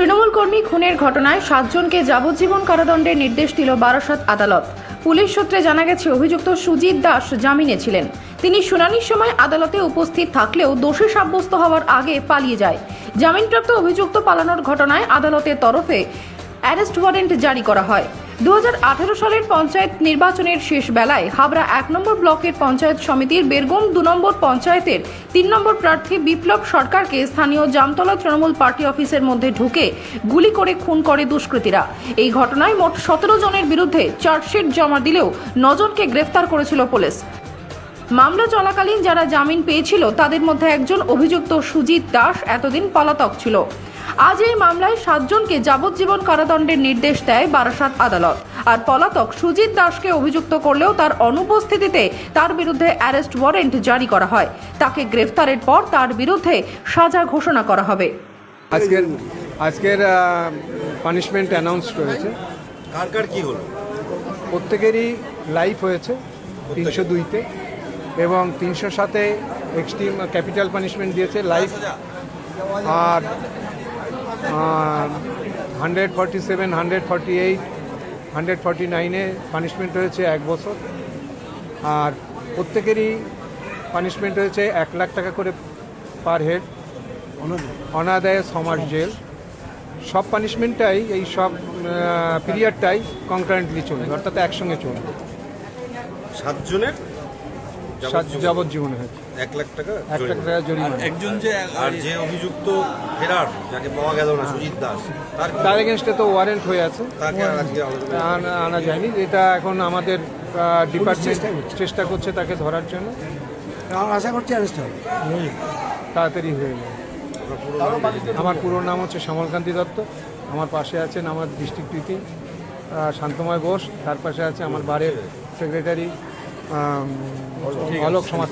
তৃণমূল কর্মী খুনের ঘটনায় 7 জনকে যাবজ্জীবন কারাদণ্ডের নির্দেশ দিল বারাসত আদালত। পুলিশ সূত্রে জানা গেছে, অভিযুক্ত সুজিত দাস জামিনে ছিলেন। তিনি শুনানির সময় আদালতে উপস্থিত থাকলেও দোষী সাব্যস্ত হওয়ার আগে পালিয়ে যায়। জামিনপ্রাপ্ত অভিযুক্ত পালানোর ঘটনায় আদালতের তরফে অ্যারেস্ট ওয়ারেন্ট জারি করা হয়। 2018 সালের পঞ্চায়েত নির্বাচনের শেষ বেলায় হাবড়া 1 নম্বর ব্লকের পঞ্চায়েত সমিতির বেরগম 2 নম্বর পঞ্চায়েতের 3 নম্বর প্রার্থী বিপ্লব সরকারকে স্থানীয় জামতলা তৃণমূল পার্টি অফিসের মধ্যে ঢুকে গুলি করে খুন করে দুষ্কৃতীরা। এই ঘটনায় মোট 17 জনের বিরুদ্ধে চার্জশিট জমা দিলেও 9 জনকে গ্রেফতার করেছিল পুলিশ। মামলা চলাকালীন যারা জামিন পেয়েছিল তাদের মধ্যে একজন অভিযুক্ত সুজিত দাস এতদিন পলাতক ছিল। আজ এই মামলায় 7 জনকে যাবজ্জীবন কারাদণ্ডের নির্দেশ দেয় বারাসত আদালত। আর পলাতক সুজিত দাসকে অভিযুক্ত করলেও তার অনুপস্থিতিতে তার বিরুদ্ধে অ্যারেস্ট ওয়ারেন্ট জারি করা হয়। তাকে গ্রেফতারের পর তার বিরুদ্ধে সাজা ঘোষণা করা হবে। আজকের পানিশমেন্ট অ্যানাউন্স করেছে। কার কার কি হলো? প্রত্যেকেরই লাইফ হয়েছে 302-তে, এবং 307-এ এক্সট্রিম ক্যাপিটাল পানিশমেন্ট দিয়েছে লাইফ। আর 147, 148, 149-এ পানিশমেন্ট হয়েছে 1 বছর। আর প্রত্যেকেরই পানিশমেন্ট হয়েছে 1 লাখ টাকা করে পার হেড, অনাদায়ে 6 মাস জেল। সব পানিশমেন্টটাই এই সব পিরিয়ডটাই কনকারেন্টলি চলবে, অর্থাৎ একসঙ্গে চলবে। 7 জনের যাবজ্জীবনে হয়েছে 1 লাখ টাকা 1 লাখ টাকা জরিমানা। আর যে অভিযুক্ত ফেরার, যাকে পাওয়া গেল না, সুজিত দাস, তার এগেনস্টে তো ওয়ারেন্ট হয়ে আছে, তাকে আর আজকে আনা যায়নি। এটা এখন আমাদের ডিপার্টমেন্ট চেষ্টা করছে তাকে ধরার জন্য। আশা করছি অ্যারেস্ট হবে, তাড়াতাড়ি হয়ে যাবে। আমার পুরো নাম হচ্ছে শ্যামলকান্তি দত্ত। আমার পাশে আছেন আমার ডিস্ট্রিক্ট পিপি শান্তময় ঘোষ। তার পাশে আছে আমার বারের সেক্রেটারি অলোক সমাজ।